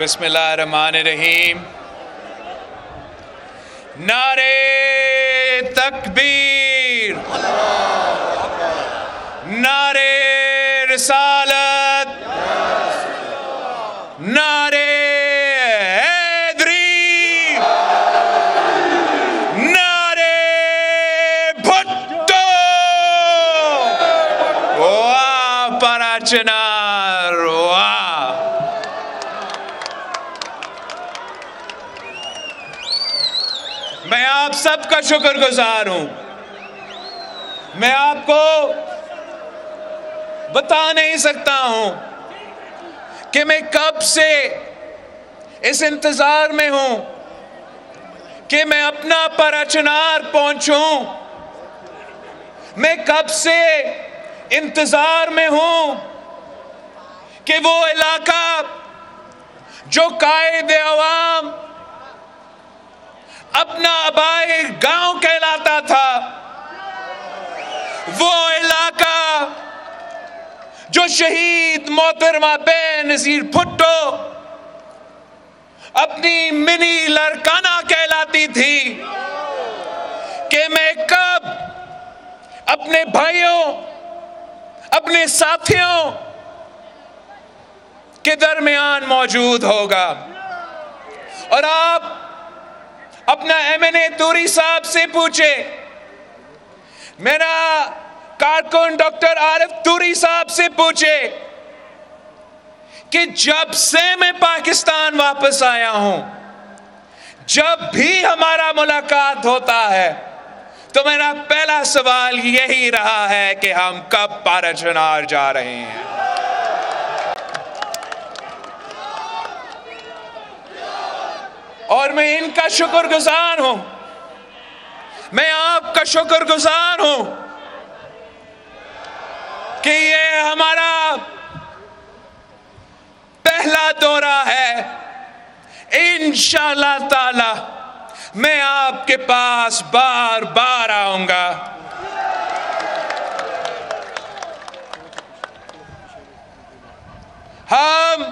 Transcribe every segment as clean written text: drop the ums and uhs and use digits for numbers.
بسم اللہ الرحمن الرحیم۔ نعرے تکبیر، نعرے رسالت، نعرے حیدری، نعرے بھٹو، واہ پراچنار، واہ۔ میں آپ سب کا شکر گزار ہوں۔ میں آپ کو بتا نہیں سکتا ہوں کہ میں کب سے اس انتظار میں ہوں کہ میں اپنا پراچنار پہنچوں۔ میں کب سے انتظار میں ہوں کہ وہ علاقہ جو قائد عوام اپنا آبائی گاؤں کہلاتا تھا، وہ علاقہ جو شہید محترمہ بے نظیر بھٹو اپنی منی لڑکانہ کہلاتی تھی، کہ میں کب اپنے بھائیوں، اپنے ساتھیوں کے درمیان موجود ہوگا۔ اور آپ اپنا ایم-این-اے توری صاحب سے پوچھے، میرا کارکن ڈاکٹر عارف توری صاحب سے پوچھے کہ جب سے میں پاکستان واپس آیا ہوں، جب بھی ہمارا ملاقات ہوتا ہے تو میرا پہلا سوال یہی رہا ہے کہ ہم کب پاراچنار جا رہے ہیں۔ اور میں ان کا شکر گزار ہوں، میں آپ کا شکر گزار ہوں کہ یہ ہمارا پہلا دورہ ہے۔ انشاءاللہ تعالی میں آپ کے پاس بار بار آؤں گا۔ ہم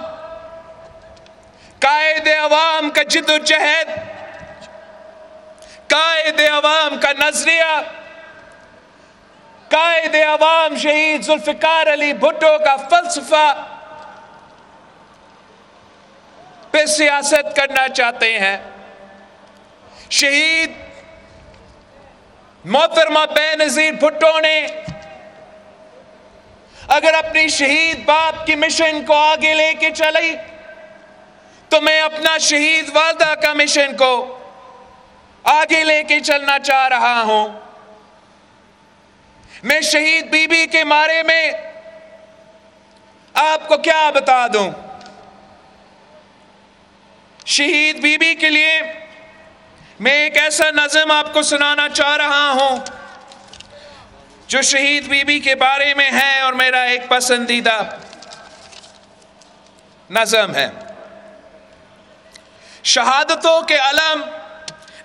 قائد عوام کا جد و جہد، قائد عوام کا نظریہ، قائد عوام شہید ذوالفقار علی بھٹو کا فلسفہ پہ سیاست کرنا چاہتے ہیں۔ شہید محترمہ بے نظیر بھٹو نے اگر اپنی شہید باپ کی مشن کو آگے لے کے چلی تو میں اپنا شہید والدہ کا مشن کو آگے لے کے چلنا چاہ رہا ہوں۔ میں شہید بی بی کے بارے میں آپ کو کیا بتا دوں؟ شہید بی بی کے لیے میں ایک ایسا نظم آپ کو سنانا چاہ رہا ہوں جو شہید بی بی کے بارے میں ہے اور میرا ایک پسندیدہ نظم ہے۔ شہادتوں کے علم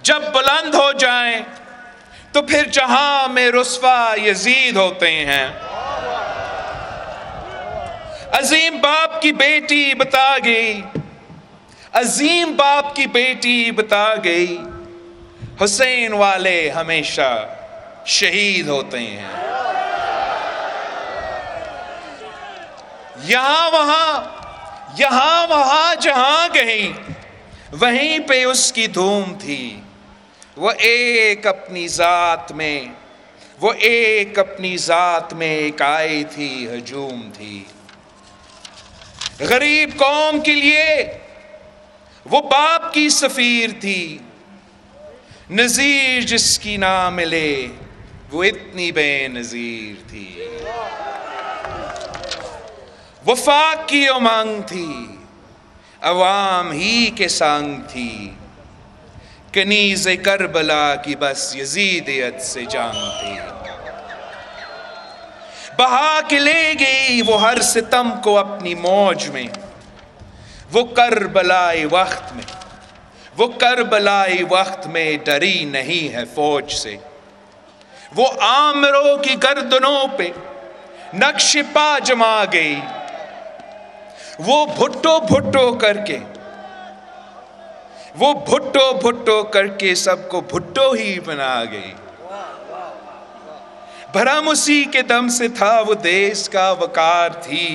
جب بلند ہو جائیں تو پھر جہاں میں رسوا یزید ہوتے ہیں۔ عظیم باپ کی بیٹی بتا گئی، عظیم باپ کی بیٹی بتا گئی، حسین والے ہمیشہ شہید ہوتے ہیں۔ یہاں وہاں جہاں گئی وہیں پہ اس کی دھوم تھی، وہ ایک اپنی ذات میں ایک آئی تھی، ہجوم تھی۔ غریب قوم کے لیے وہ باپ کی سفیر تھی، نظیر جس کی نہ ملے وہ اتنی بے نظیر تھی۔ وفاق کی امنگ تھی، عوام ہی کے سنگ تھی، کنیز کربلا کی بس یزیدیت سے جنگ تھی۔ بہا کے لے گئی وہ ہر ستم کو اپنی موج میں، وہ کربلائی وقت میں ڈری نہیں ہے فوج سے۔ وہ آمروں کی گردنوں پہ نقش پا جما گئی، وہ بھٹو بھٹو کر کے وہ بھٹو بھٹو کر کے سب کو بھٹو ہی بنا گئی. بھرم اسی کے دم سے تھا وہ دیس کا وقار تھی،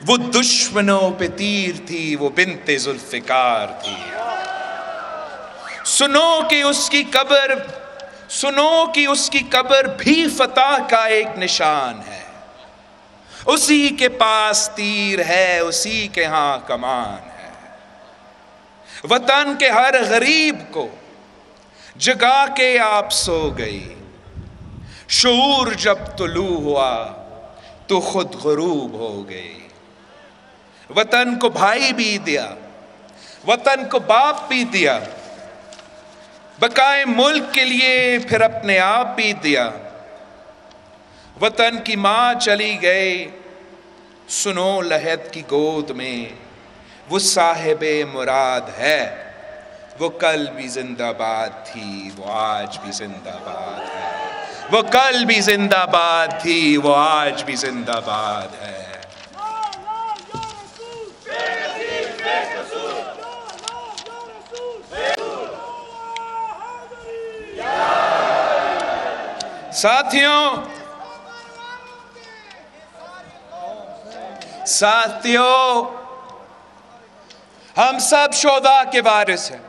وہ دشمنوں پہ تیر تھی، وہ بنت ذوالفقار تھی. سنو کہ اس کی قبر بھی فتح کا ایک نشان ہے. اسی کے پاس تیر ہے، اسی کے ہاں کمان ہے. وطن کے ہر غریب کو جگا کے آپ سو گئی. شعور جب طلوع ہوا تو خود غروب ہو گئی. وطن کو بھائی بھی دیا، وطن کو باپ بھی دیا، بقائے ملک کے لیے پھر اپنے آپ بھی دیا. وطن کی ماں چلی گئی سنو لحد کی گود میں، وہ صاحب مراد ہے، وہ کل بھی زندہ باد تھی، وہ آج بھی زندہ باد ہے. وہ کل بھی زندہ باد تھی، وہ آج بھی زندہ باد ہے. ساتھیوں، ہم سب شہداء کے وارث ہیں.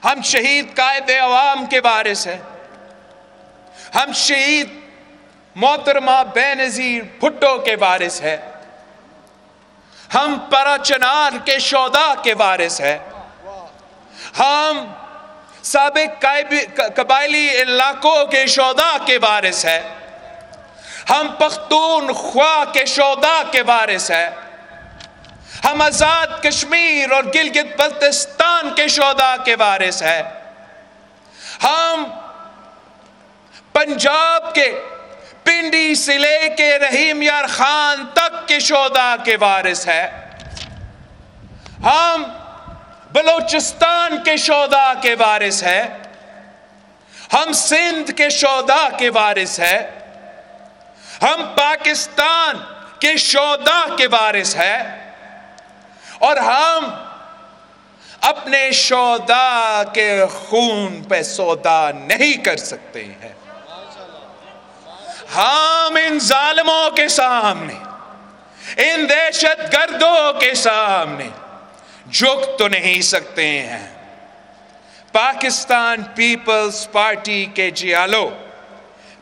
ہم شہید قائد عوام کے وارث ہیں. ہم شہید محترمہ بینظیر بھٹو کے وارث ہیں. ہم پرا چنار کے شہداء کے وارث ہیں. ہم سابق قبائلی علاقوں کے شہداء کے وارث ہیں. ہم پختونخوا کے شہداء کے وارث ہیں. ہم آزاد کشمیر اور گلگت بلتستان کے شہداء کے وارث ہیں. ہم پنجاب کے پنڈی سے لے کے رحیم یار خان تک کے شہداء کے وارث ہیں. ہم بلوچستان کے شہداء کے وارث ہیں. ہم سندھ کے شہداء کے وارث ہیں. ہم پاکستان کے شہداء کے وارث ہیں. اور ہم اپنے شہداء کے خون پہ سودا نہیں کر سکتے ہیں. ہم ان ظالموں کے سامنے، ان دہشت گردوں کے سامنے جھک تو نہیں سکتے ہیں. پاکستان پیپلز پارٹی کے جیالو،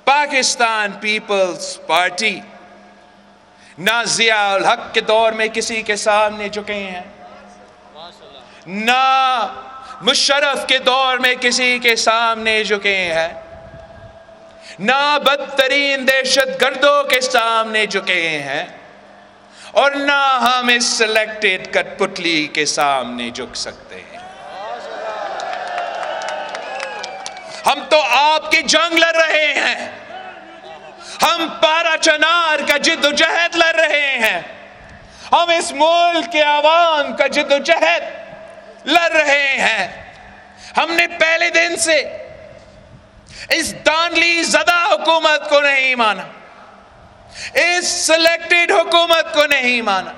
پاکستان پیپلز پارٹی نہ ضیاء الحق کے دور میں کسی کے سامنے جھکے ہیں، نہ مشرف کے دور میں کسی کے سامنے جھکے ہیں، نہ بدترین دہشت گردوں کے سامنے جھکے ہیں، اور نہ ہم اس سلیکٹڈ کٹ پتلی کے سامنے جھک سکتے ہیں. ہم تو آپ کی جنگ لڑ رہے ہیں. ہم پارا چنار کا جد و جہد لڑ رہے ہیں. ہم اس ملک کے عوام کا جد و جہد لڑ رہے ہیں. ہم نے پہلے دن سے اس دانلی زدہ حکومت کو نہیں مانا، اس سلیکٹڈ حکومت کو نہیں مانا.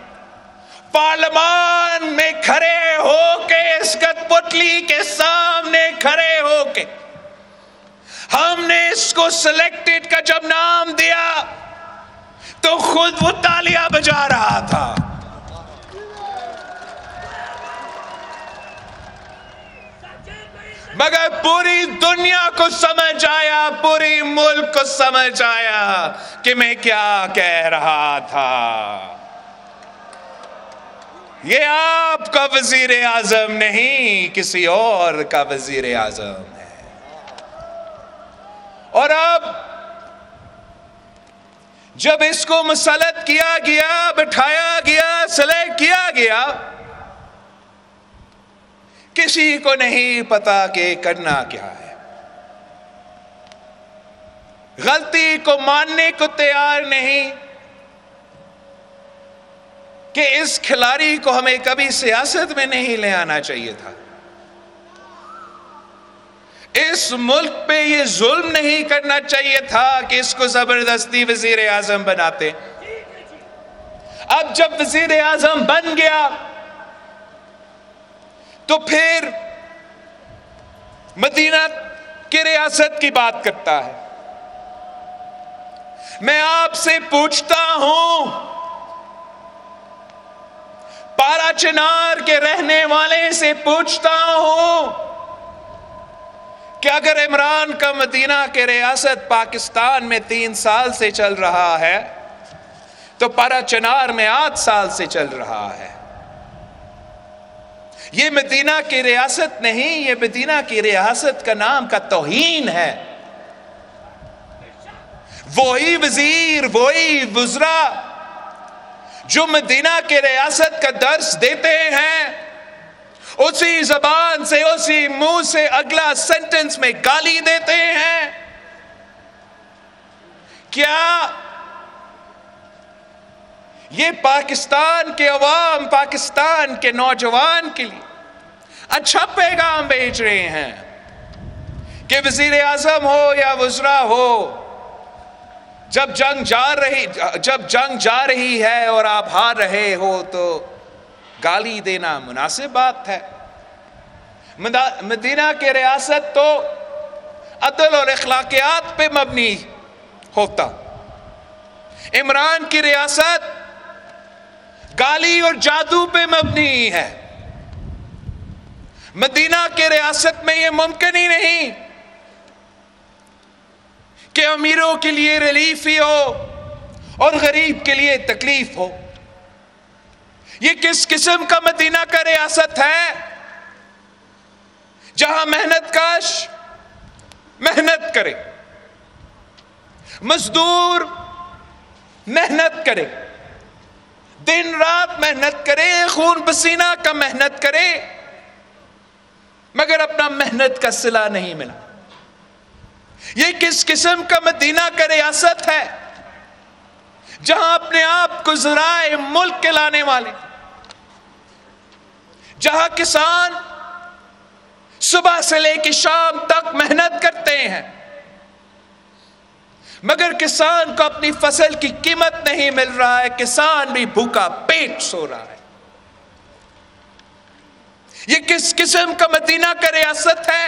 پارلیمان میں کھڑے ہو کے، اس کٹ پتلی کے سامنے کھڑے ہو کے ہم نے اس کو سلیکٹڈ کا جب نام دیا تو خود وہ تالیاں بجا رہا تھا. مگر پوری دنیا کو سمجھ آیا، پوری ملک کو سمجھ آیا کہ میں کیا کہہ رہا تھا. یہ آپ کا وزیر اعظم نہیں، کسی اور کا وزیر اعظم ہے. اور اب جب اس کو مسلط کیا گیا، بٹھایا گیا، سلیکٹ کیا گیا، کسی کو نہیں پتا کہ کرنا کیا ہے. غلطی کو ماننے کو تیار نہیں کہ اس کھلاڑی کو ہمیں کبھی سیاست میں نہیں لے آنا چاہیے تھا. اس ملک پہ یہ ظلم نہیں کرنا چاہیے تھا کہ اس کو زبردستی وزیر اعظم بناتے. اب جب وزیر اعظم بن گیا تو پھر مدینہ کی ریاست کی بات کرتا ہے۔ میں آپ سے پوچھتا ہوں، پارا چنار کے رہنے والے سے پوچھتا ہوں کہ اگر عمران کا مدینہ کی ریاست پاکستان میں 3 سال سے چل رہا ہے تو پارا چنار میں 8 سال سے چل رہا ہے۔ یہ مدینہ کی ریاست نہیں، یہ مدینہ کی ریاست کا نام کا توہین ہے۔ وہی وزیر، وہی وزراء جو مدینہ کی ریاست کا درس دیتے ہیں، اسی زبان سے، اسی منہ سے اگلا سینٹنس میں گالی دیتے ہیں۔ کیا یہ پاکستان کے عوام، پاکستان کے نوجوان کے لیے اچھا پیغام بھیج رہے ہیں کہ وزیر اعظم ہو یا وزراء ہو، جب جنگ جا رہی ہے اور آپ ہار رہے ہو تو گالی دینا مناسب بات ہے؟ مدینہ کی ریاست تو عدل اور اخلاقیات پہ مبنی ہوتا، عمران کی ریاست گالی اور جادو پہ مبنی ہے۔ مدینہ کی ریاست میں یہ ممکن ہی نہیں کہ امیروں کے لیے ریلیف ہی ہو اور غریب کے لیے تکلیف ہو۔ یہ کس قسم کا مدینہ کا ریاست ہے جہاں محنت کاش محنت کرے، مزدور محنت کرے، دن رات محنت کرے، خون پسینہ کا محنت کرے، مگر اپنا محنت کا صلہ نہیں ملا؟ یہ کس قسم کا مدینہ کا ریاست ہے جہاں اپنے آپ کو ذرائع ملک کے لانے والے، جہاں کسان صبح سے لے کے شام تک محنت کرتے ہیں مگر کسان کو اپنی فصل کی قیمت نہیں مل رہا ہے، کسان بھی بھوکا پیٹ سو رہا ہے۔ یہ کس قسم کا مدینہ کا ریاست ہے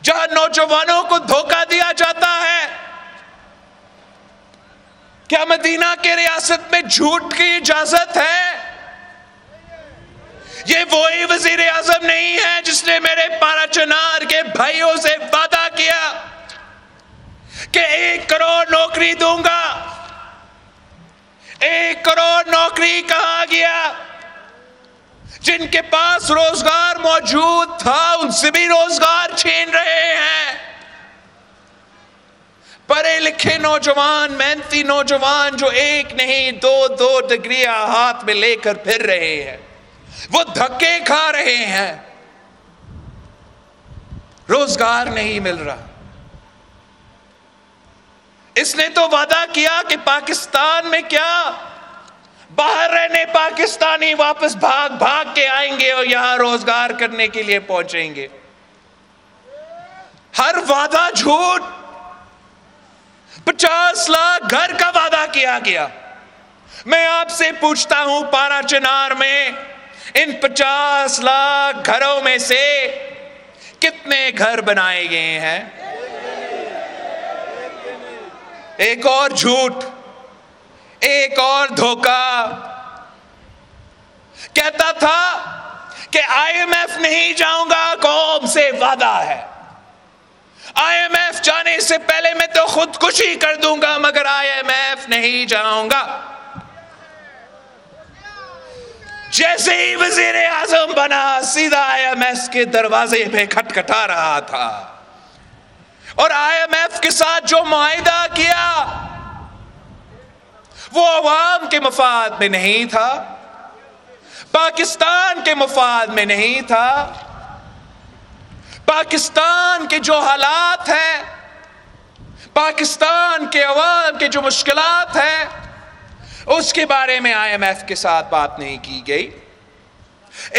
جہاں نوجوانوں کو دھوکہ دیا جاتا ہے؟ کیا مدینہ کے ریاست میں جھوٹ کی اجازت ہے؟ یہ وہی وزیر اعظم نہیں ہے جس نے میرے پارا چنار کے بھائیوں سے وعدہ کیا کہ 1 کروڑ نوکری دوں گا۔ 1 کروڑ نوکری کہاں گیا؟ جن کے پاس روزگار موجود تھا ان سے بھی روزگار چھین رہے ہیں۔ پڑھے لکھے نوجوان، محنتی نوجوان جو 1 نہیں 2 ڈگریاں ہاتھ میں لے کر پھر رہے ہیں، وہ دھکے کھا رہے ہیں، روزگار نہیں مل رہا۔ اس نے تو وعدہ کیا کہ پاکستان میں کیا باہر رہنے پاکستانی واپس بھاگ بھاگ کے آئیں گے اور یہاں روزگار کرنے کے لیے پہنچیں گے۔ ہر وعدہ جھوٹ۔ 50 لاکھ گھر کا وعدہ کیا گیا۔ میں آپ سے پوچھتا ہوں، پارا چنار میں ان 50 لاکھ گھروں میں سے کتنے گھر بنائے گئے ہیں؟ ایک اور جھوٹ، ایک اور دھوکہ۔ کہتا تھا کہ IMF نہیں جاؤں گا، قوم سے وعدہ ہے۔ IMF جانے سے پہلے میں تو خودکشی کر دوں گا مگر IMF نہیں جاؤں گا۔ جیسے ہی وزیر اعظم بنا سیدھا IMF کے دروازے پہ کھٹکھٹا رہا تھا، اور IMF کے ساتھ جو معاہدہ کیا وہ عوام کے مفاد میں نہیں تھا، پاکستان کے مفاد میں نہیں تھا۔ پاکستان کے جو حالات ہیں، پاکستان کے عوام کے جو مشکلات ہیں، اس کے بارے میں IMF کے ساتھ بات نہیں کی گئی۔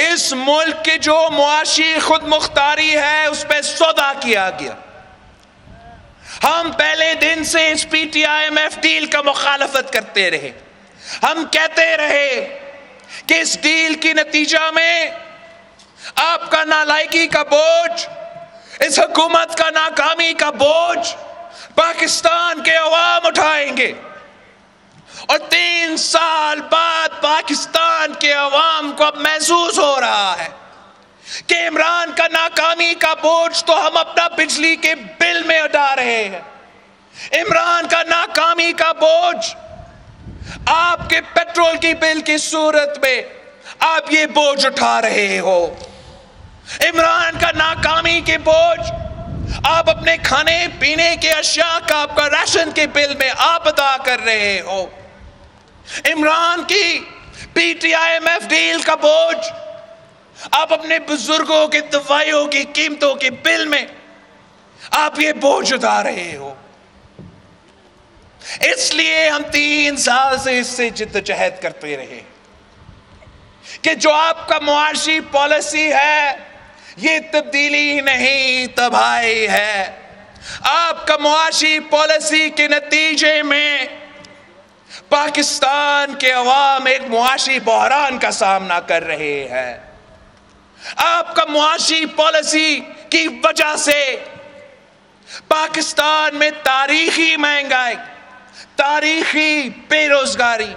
اس ملک کے جو معاشی خود مختاری ہے اس پہ سودا کیا گیا۔ ہم پہلے دن سے اس PTIMF ڈیل کا مخالفت کرتے رہے۔ ہم کہتے رہے کہ اس ڈیل کی نتیجہ میں آپ کا نالائکی کا بوجھ، اس حکومت کا ناکامی کا بوجھ پاکستان کے عوام اٹھائیں گے، اور 3 سال بعد پاکستان کے عوام کو اب محسوس ہو رہا ہے کہ عمران کا ناکامی کا بوجھ تو ہم اپنا بجلی کے بل میں اٹھا رہے ہیں، عمران کا ناکامی کا بوجھ آپ کے پیٹرول کی بل کی صورت میں آپ یہ بوجھ اٹھا رہے ہو، عمران کا ناکامی کے بوجھ آپ اپنے کھانے پینے کے اشیاء کا آپ کا راشن کے بل میں آپ ادا کر رہے ہو، عمران کی P T I M F deal کا بوجھ آپ اپنے بزرگوں کے دوائیوں کی قیمتوں کے بل میں آپ یہ بوجھ اٹھا رہے ہو۔ اس لیے ہم 3 سال سے اس سے جدوجہد کرتے رہے کہ جو آپ کا معاشی پالیسی ہے یہ تبدیلی نہیں، تباہی ہے۔ آپ کا معاشی پالیسی کے نتیجے میں پاکستان کے عوام ایک معاشی بحران کا سامنا کر رہے ہیں۔ آپ کا معاشی پالیسی کی وجہ سے پاکستان میں تاریخی مہنگائی، تاریخی بے روزگاری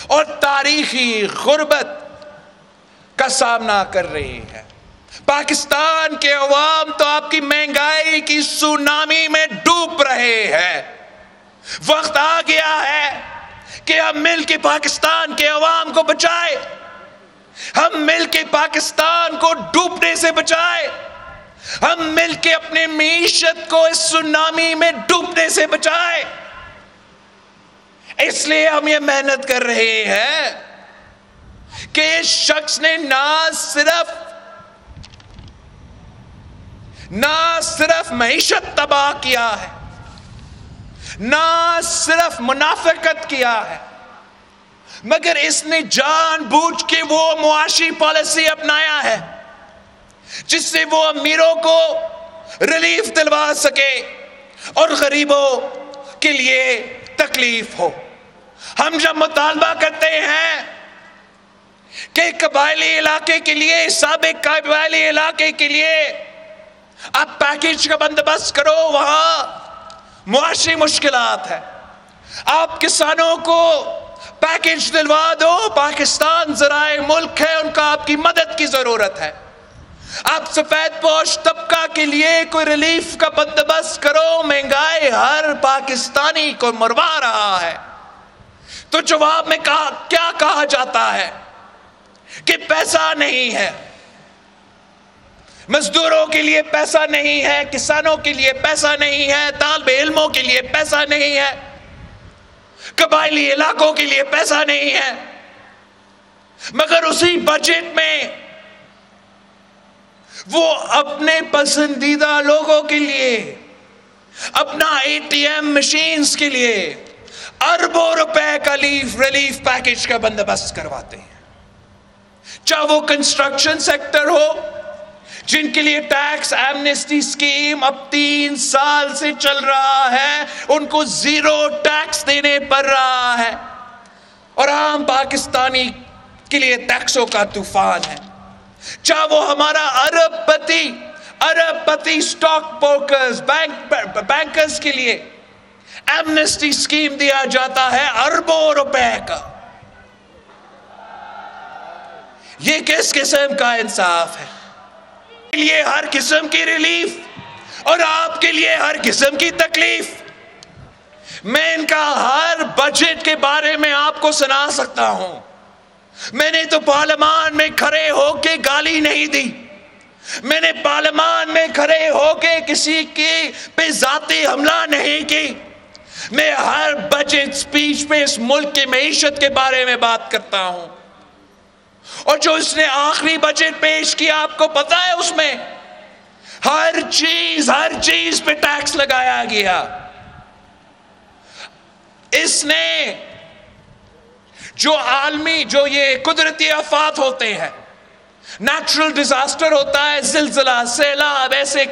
اور تاریخی غربت کا سامنا کر رہی ہے۔ پاکستان کے عوام تو آپ کی مہنگائی کی سونامی میں ڈوب رہے ہیں۔ وقت آ گیا ہے کہ ہم مل کے پاکستان کے عوام کو بچائیں، ہم مل کے پاکستان کو ڈوبنے سے بچائیں، ہم مل کے اپنے معیشت کو اس سونامی میں ڈوبنے سے بچائیں۔ اس لیے ہم یہ محنت کر رہے ہیں کہ اس شخص نے نہ صرف معیشت تباہ کیا ہے، نہ صرف منافقت کیا ہے، مگر اس نے جان بوجھ کے وہ معاشی پالیسی اپنایا ہے جس سے وہ امیروں کو ریلیف دلوا سکے اور غریبوں کے لیے تکلیف ہو۔ ہم جب مطالبہ کرتے ہیں کہ قبائلی علاقے کے لیے، سابق قبائلی علاقے کے لیے آپ پیکیج کا بندوبست کرو، وہاں معاشی مشکلات ہے، آپ کسانوں کو پیکیج دلوا دو، پاکستان ذرائع ملک ہے، ان کا آپ کی مدد کی ضرورت ہے، آپ سفید پوش طبقہ کے لیے کوئی ریلیف کا بندوبست کرو، مہنگائی ہر پاکستانی کو مروا رہا ہے۔ تو جواب میں کیا کہا جاتا ہے کہ پیسہ نہیں ہے، مزدوروں کے لیے پیسہ نہیں ہے، کسانوں کے لیے پیسہ نہیں ہے، طالب علموں کے لیے پیسہ نہیں ہے، قبائلی علاقوں کے لیے پیسہ نہیں ہے، مگر اسی بجٹ میں وہ اپنے پسندیدہ لوگوں کے لیے، اپنا ATM مشینز کے لیے اربوں روپے کا ریلیف پیکیج کا بندوبست کرواتے ہیں۔ چاہے وہ کنسٹرکشن سیکٹر ہو، جن کے لیے ٹیکس ایمنسٹی سکیم اب 3 سال سے چل رہا ہے، ان کو 0 ٹیکس دینے پڑ رہا ہے، اور عام پاکستانی کے لیے ٹیکسوں کا طوفان ہے۔ چاہے وہ ہمارا ارب پتی سٹاک بروکرز، بینکرز کے لیے ایمنسٹی سکیم دیا جاتا ہے اربوں روپے کا۔ یہ کس قسم کا انصاف ہے؟ کے لیے ہر قسم کی ریلیف اور آپ کے لیے ہر قسم کی تکلیف۔ میں ان کا ہر بجٹ کے بارے میں آپ کو سنا سکتا ہوں۔ میں نے تو پارلیمان میں کھڑے ہو کے گالی نہیں دی، میں نے پارلیمان میں کھڑے ہو کے کسی کے پہ ذاتی حملہ نہیں کی، میں ہر بجٹ سپیچ پہ اس ملک کی معیشت کے بارے میں بات کرتا ہوں۔ اور جو اس نے آخری بجٹ پیش کیا، آپ کو پتا ہے اس میں ہر چیز پہ ٹیکس لگایا گیا۔ اس نے جو یہ قدرتی آفات ہوتے ہیں، نیچرل ڈیزاسٹر ہوتا ہے، زلزلہ، سیلاب، ایسے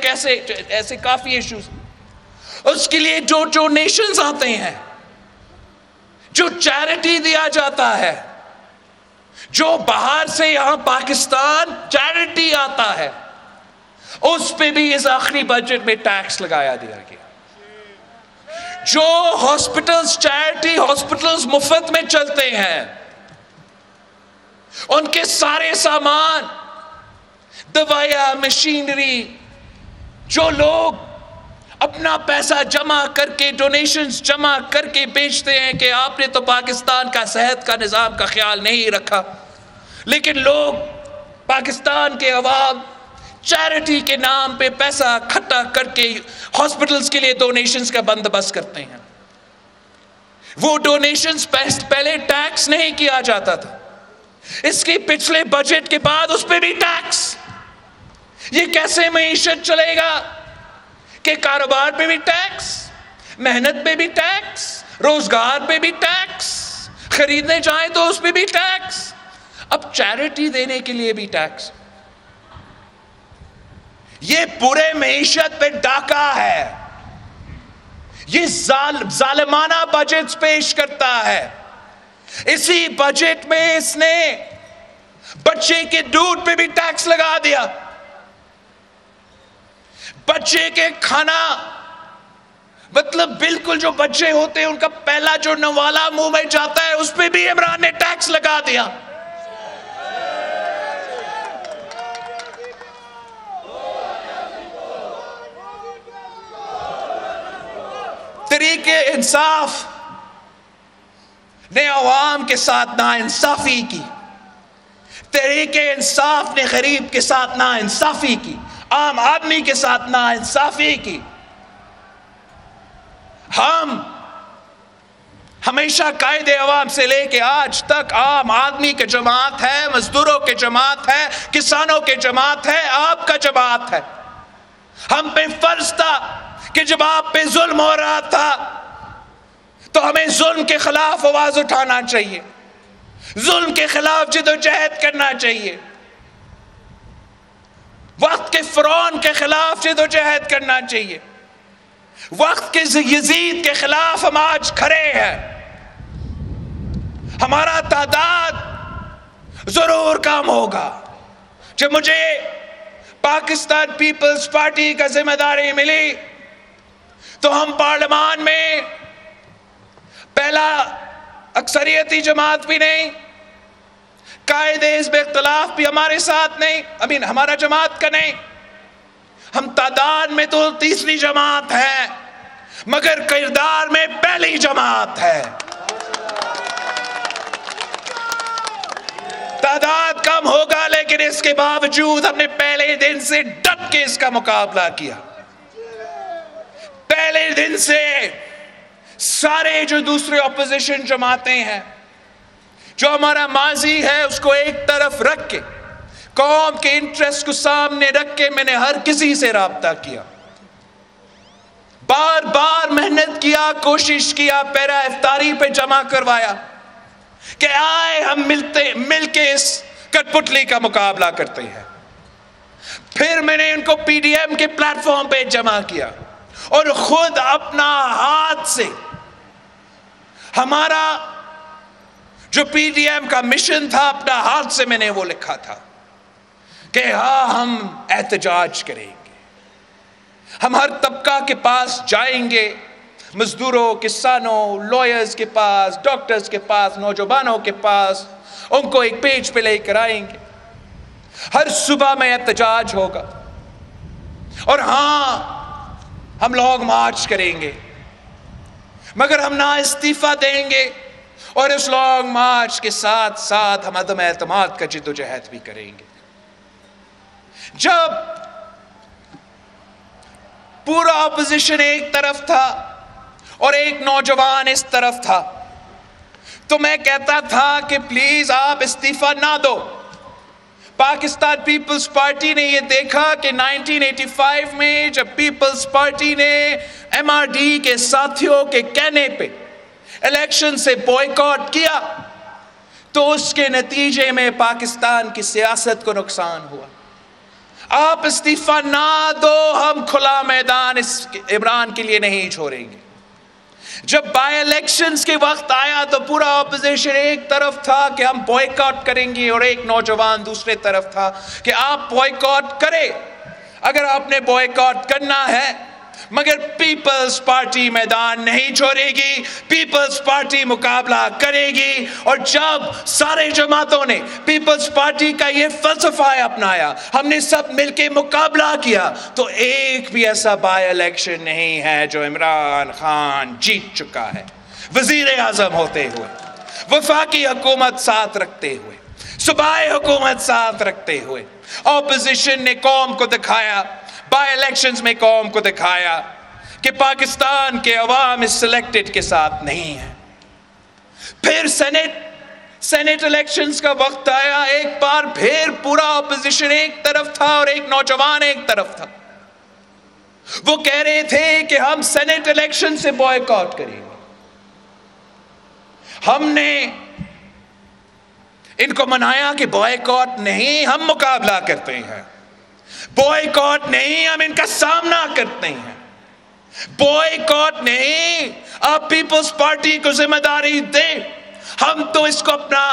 کافی ایشوز، اس کے لیے جو ڈونیشنز آتے ہیں، جو چیریٹی دیا جاتا ہے، جو باہر سے یہاں پاکستان چیریٹی آتا ہے اس پہ بھی اس آخری بجٹ میں ٹیکس لگایا دیا گیا. جو ہاسپٹلز چیریٹی ہاسپٹلز مفت میں چلتے ہیں ان کے سارے سامان دوائیاں مشینری جو لوگ اپنا پیسہ جمع کر کے ڈونیشنز جمع کر کے بیچتے ہیں کہ آپ نے تو پاکستان کا صحت کا نظام کا خیال نہیں رکھا, لیکن لوگ پاکستان کے عوام چیریٹی کے نام پہ پیسہ اکٹھا کر کے ہاسپٹلز کے لیے ڈونیشنز کا بندوبست کرتے ہیں. وہ ڈونیشنز پہلے ٹیکس نہیں کیا جاتا تھا, اس کے پچھلے بجٹ کے بعد اس پہ بھی ٹیکس. یہ کیسے معیشت چلے گا کہ کاروبار پہ بھی ٹیکس, محنت پہ بھی ٹیکس, روزگار پہ بھی ٹیکس, خریدنے جائیں تو اس پہ بھی ٹیکس, اب چیریٹی دینے کے لیے بھی ٹیکس. یہ پورے معیشت پہ ڈاکہ ہے. یہ ظالمانہ بجٹ پیش کرتا ہے. اسی بجٹ میں اس نے بچے کے دودھ پہ بھی ٹیکس لگا دیا, بچے کے کھانا, مطلب بالکل جو بچے ہوتے ہیں ان کا پہلا جو نوالا منہ میں جاتا ہے اس پہ بھی عمران نے ٹیکس لگا دیا. طریقے انصاف نے عوام کے ساتھ ناانصافی کی, طریقے انصاف نے غریب کے ساتھ ناانصافی کی, عام آدمی کے ساتھ ناانصافی کی. ہم ہمیشہ قائد عوام سے لے کے آج تک عام آدمی کے جماعت ہے, مزدوروں کے جماعت ہے, کسانوں کے جماعت ہے, آپ کا جماعت ہے. ہم پہ فرض تھا کہ جب آپ پہ ظلم ہو رہا تھا تو ہمیں ظلم کے خلاف آواز اٹھانا چاہیے, ظلم کے خلاف جدوجہد کرنا چاہیے, وقت کے فرعون کے خلاف جدوجہد کرنا چاہیے, وقت کے یزید کے خلاف ہم آج کھڑے ہیں. ہمارا تعداد ضرور کم ہوگا. جب مجھے پاکستان پیپلز پارٹی کا ذمہ داری ملی تو ہم پارلیمان میں پہلا اکثریتی جماعت بھی نہیں, قائد حزب اختلاف بھی ہمارے ساتھ نہیں, ہمارا جماعت کا نہیں, ہم تعداد میں تو تیسری جماعت ہے مگر کردار میں پہلی جماعت ہے. تعداد کم ہوگا لیکن اس کے باوجود ہم نے پہلے دن سے ڈٹ کے اس کا مقابلہ کیا. پہلے دن سے سارے جو دوسرے اپوزیشن جماعتیں ہیں, جو ہمارا ماضی ہے اس کو ایک طرف رکھ کے, قوم کے انٹرسٹ کو سامنے رکھ کے میں نے ہر کسی سے رابطہ کیا, بار بار محنت کیا, کوشش کیا, پیرا افطاری پہ جمع کروایا کہ آئے ہم مل کے اس کٹ پتلی کا مقابلہ کرتے ہیں. پھر میں نے ان کو پی ڈی ایم کے پلیٹ فارم پہ جمع کیا اور خود اپنا ہاتھ سے ہمارا جو پی ڈی ایم کا مشن تھا اپنا ہاتھ سے میں نے وہ لکھا تھا کہ ہاں ہم احتجاج کریں گے, ہم ہر طبقہ کے پاس جائیں گے, مزدوروں, کسانوں, لائرز کے پاس, ڈاکٹرز کے پاس, نوجوانوں کے پاس, ان کو ایک پیج پہ لے کر آئیں گے. ہر صبح میں احتجاج ہوگا اور ہاں ہم لوگ مارچ کریں گے مگر ہم نہ استعفیٰ دیں گے اور اس لانگ مارچ کے ساتھ ساتھ ہم عدم اعتماد کا جدوجہد بھی کریں گے. جب پورا اپوزیشن ایک طرف تھا اور ایک نوجوان اس طرف تھا تو میں کہتا تھا کہ پلیز آپ استعفیٰ نہ دو. پاکستان پیپلز پارٹی نے یہ دیکھا کہ 1985 میں جب پیپلز پارٹی نے ایم آر ڈی کے ساتھیوں کے کہنے پہ الیکشن سے بوائیکاٹ کیا تو اس کے نتیجے میں پاکستان کی سیاست کو نقصان ہوا. آپ استعفیٰ نہ دو, ہم کھلا میدان اس عمران کے لیے نہیں چھوڑیں گے. جب بائی الیکشنز کے وقت آیا تو پورا اپوزیشن ایک طرف تھا کہ ہم بوائیکاٹ کریں گے، اور ایک نوجوان دوسرے طرف تھا کہ آپ بوائیکاٹ کریں اگر آپ نے بوائیکاٹ کرنا ہے، مگر پیپلز پارٹی میدان نہیں چھوڑے گی، پیپلز پارٹی مقابلہ کرے گی۔ اور جب سارے جماعتوں نے پیپلز پارٹی کا یہ فلسفہ اپنایا، ہم نے سب مل کے مقابلہ کیا، تو ایک بھی ایسا بائی الیکشن نہیں ہے جو عمران خان جیت چکا ہے، وزیر اعظم ہوتے ہوئے، وفاقی حکومت ساتھ رکھتے ہوئے، صوبائی حکومت ساتھ رکھتے ہوئے۔ اپوزیشن نے قوم کو دکھایا، بائی الیکشنز میں قوم کو دکھایا کہ پاکستان کے عوام اس سلیکٹڈ کے ساتھ نہیں ہے۔ پھر سینٹ الیکشنز کا وقت آیا، ایک بار پھر پورا اپوزیشن ایک طرف تھا اور ایک نوجوان ایک طرف تھا۔ وہ کہہ رہے تھے کہ ہم سینٹ الیکشن سے بوائیکاٹ کریں گے۔ ہم نے ان کو منایا کہ بوائیکاٹ نہیں، ہم مقابلہ کرتے ہیں، بوائیکاٹ نہیں، ہم ان کا سامنا کرتے ہیں، بوائیکاٹ نہیں، آپ پیپلز پارٹی کو ذمہ داری دیں، ہم تو اس کو اپنا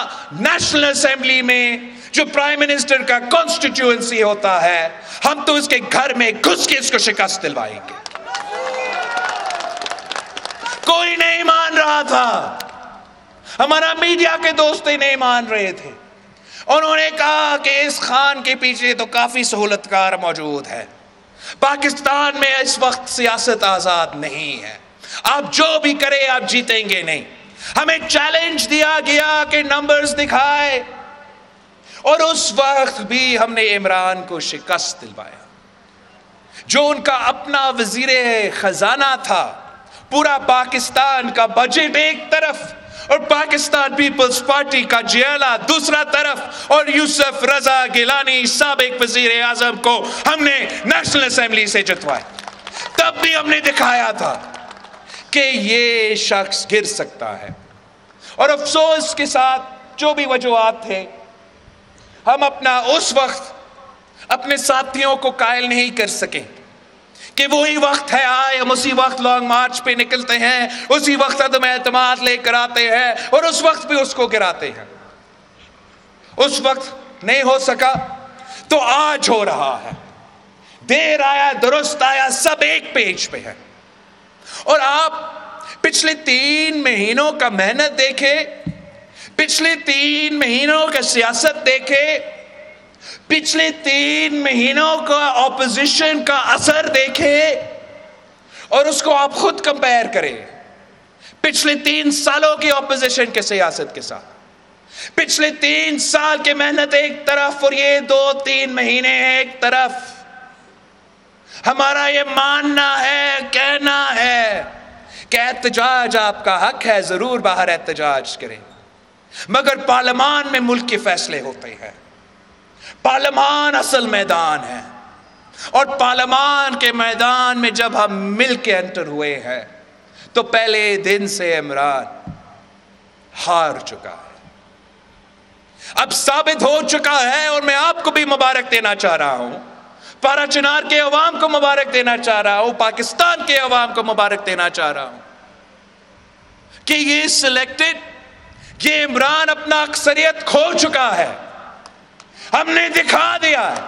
نیشنل اسمبلی میں جو پرائم منسٹر کا کانسٹیٹیوئنسی ہوتا ہے، ہم تو اس کے گھر میں گھس کے اس کو شکست دلوائیں گے۔ کوئی نہیں مان رہا تھا، ہمارا میڈیا کے دوست نہیں مان رہے تھے۔ انہوں نے کہا کہ اس خان کے پیچھے تو کافی سہولت کار موجود ہے، پاکستان میں اس وقت سیاست آزاد نہیں ہے، آپ جو بھی کریں آپ جیتیں گے نہیں۔ ہمیں چیلنج دیا گیا کہ نمبرز دکھائے، اور اس وقت بھی ہم نے عمران کو شکست دلوایا۔ جو ان کا اپنا وزیر خزانہ تھا، پورا پاکستان کا بجٹ ایک طرف اور پاکستان پیپلز پارٹی کا جیلا دوسرا طرف، اور یوسف رضا گیلانی سابق وزیر اعظم کو ہم نے نیشنل اسمبلی سے جتوایا۔ تب بھی ہم نے دکھایا تھا کہ یہ شخص گر سکتا ہے، اور افسوس کے ساتھ جو بھی وجوہات تھے، ہم اپنا اس وقت اپنے ساتھیوں کو قائل نہیں کر سکے کہ وہی وقت ہے آئے، ہم اسی وقت لانگ مارچ پہ نکلتے ہیں، اسی وقت عدم اعتماد لے کر آتے ہیں، اور اس وقت بھی اس کو گراتے ہیں۔ اس وقت نہیں ہو سکا تو آج ہو رہا ہے، دیر آیا درست آیا، سب ایک پیج پہ ہے۔ اور آپ پچھلے 3 مہینوں کا محنت دیکھے، پچھلے 3 مہینوں کا سیاست دیکھے، پچھلے 3 مہینوں کا اپوزیشن کا اثر دیکھے، اور اس کو آپ خود کمپیئر کریں پچھلے 3 سالوں کی اپوزیشن کے سیاست کے ساتھ۔ پچھلے 3 سال کی محنت ایک طرف اور یہ 2-3 مہینے ایک طرف۔ ہمارا یہ ماننا ہے، کہنا ہے کہ احتجاج آپ کا حق ہے، ضرور باہر احتجاج کریں، مگر پارلیمان میں ملک کے فیصلے ہوتے ہیں، پارلیمان اصل میدان ہے، اور پارلیمان کے میدان میں جب ہم مل کے انٹر ہوئے ہیں تو پہلے دن سے عمران ہار چکا ہے، اب ثابت ہو چکا ہے، اور میں آپ کو بھی مبارک دینا چاہ رہا ہوں، پارا چنار کے عوام کو مبارک دینا چاہ رہا ہوں، پاکستان کے عوام کو مبارک دینا چاہ رہا ہوں کہ یہ سلیکٹڈ، یہ عمران اپنا اکثریت کھو چکا ہے، ہم نے دکھا دیا ہے،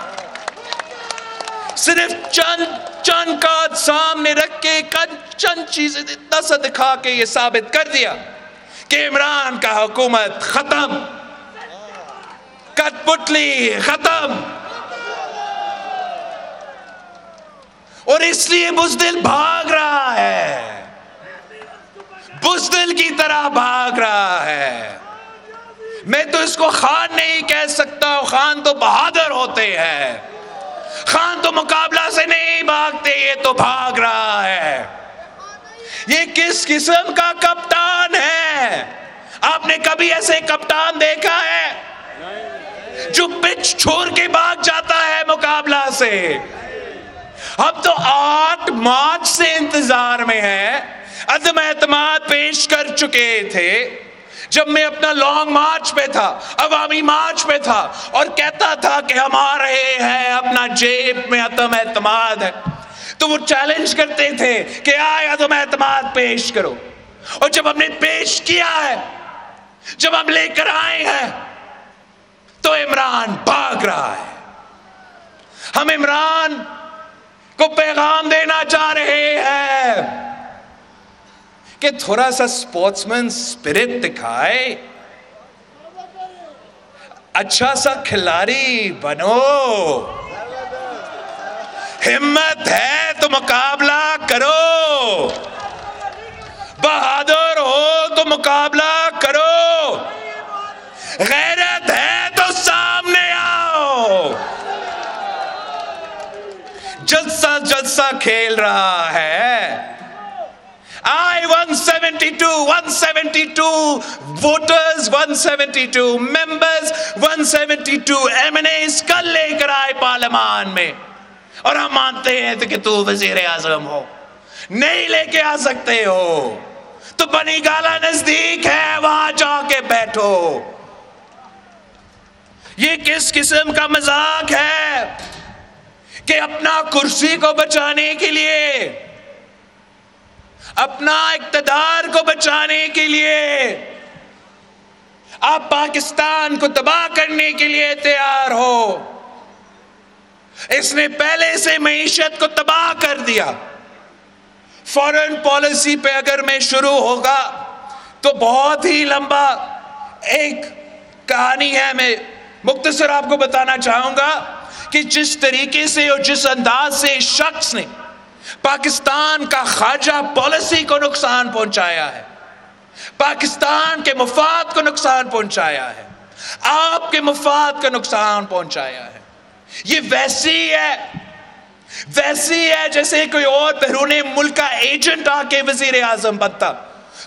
صرف چند کارڈ سامنے رکھ کے چند چیزیں اتنا سا دکھا کے یہ ثابت کر دیا کہ عمران کا حکومت ختم، کٹ پتلی ختم، اور اس لیے بزدل بھاگ رہا ہے، بزدل کی طرح بھاگ رہا ہے۔ میں تو اس کو خان نہیں کہہ سکتا، خان تو بہادر ہوتے ہیں، خان تو مقابلہ سے نہیں بھاگتے، یہ تو بھاگ رہا ہے۔ یہ کس قسم کا کپتان ہے؟ آپ نے کبھی ایسے کپتان دیکھا ہے جو پچ چھوڑ کے بھاگ جاتا ہے مقابلہ سے؟ ہم تو 8 مارچ سے انتظار میں ہیں، عدم اعتماد پیش کر چکے تھے جب میں اپنا لانگ مارچ پہ تھا، عوامی مارچ پہ تھا، اور کہتا تھا کہ ہم آ رہے ہیں، اپنا جیب میں عدم اعتماد ہے، تو وہ چیلنج کرتے تھے کہ آئے عدم اعتماد پیش کرو۔ اور جب ہم نے پیش کیا ہے، جب ہم لے کر آئے ہیں، تو عمران بھاگ رہا ہے۔ ہم عمران کو پیغام دینا چاہ رہے ہیں کہ تھوڑا سا سپورٹس مین سپرٹ دکھائے، اچھا سا کھلاڑی بنو، ہمت ہے تو مقابلہ کرو، بہادر ہو تو مقابلہ کرو، غیرت ہے تو سامنے آؤ۔ جلسہ کھیل رہا ہے۔ I 172 voters 172 members 172 MNAs کل لے کر آئے پارلیمان میں، اور ہم مانتے ہیں کہ تو وزیر اعظم ہو، نہیں لے کے آ سکتے ہو تو بنی گالا نزدیک ہے، وہاں جا کے بیٹھو۔ یہ کس قسم کا مذاق ہے کہ اپنا کرسی کو بچانے کے لیے، اپنا اقتدار کو بچانے کے لیے آپ پاکستان کو تباہ کرنے کے لیے تیار ہو۔ اس نے پہلے سے معیشت کو تباہ کر دیا۔ فارن پالیسی پہ اگر میں شروع ہوگا تو بہت ہی لمبا ایک کہانی ہے، میں مختصر آپ کو بتانا چاہوں گا کہ جس طریقے سے اور جس انداز سے اس شخص نے پاکستان کا خارجہ پالیسی کو نقصان پہنچایا ہے، پاکستان کے مفاد کو نقصان پہنچایا ہے، آپ کے مفاد کو نقصان پہنچایا ہے۔ یہ ویسی ہے جیسے کوئی اور بیرون ملک کا ایجنٹ آ کے وزیر اعظم بنتا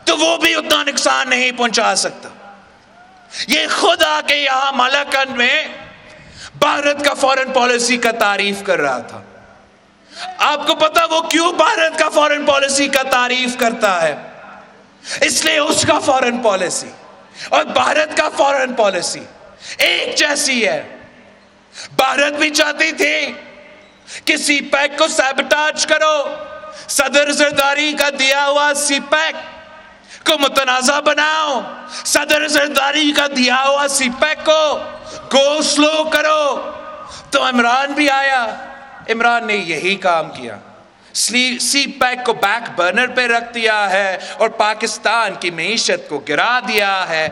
تو وہ بھی اتنا نقصان نہیں پہنچا سکتا۔ یہ خود آ کے یہاں مالاکنڈ میں بھارت کا فارن پالیسی کا تعریف کر رہا تھا۔ آپ کو پتا وہ کیوں بھارت کا فارن پالیسی کا تعریف کرتا ہے؟ اس لیے اس کا فارن پالیسی اور بھارت کا فارن پالیسی ایک جیسی ہے۔ بھارت بھی چاہتی تھی کہ سی پیک کو سیبٹاج کرو، صدر زرداری کا دیا ہوا سی پیک کو متنازع بناؤ، صدر زرداری کا دیا ہوا سی پیک کو گو سلو کرو۔ تو عمران بھی آیا، عمران نے یہی کام کیا، سی پیک کو بیک برنر پہ رکھ دیا ہے اور پاکستان کی معیشت کو گرا دیا ہے۔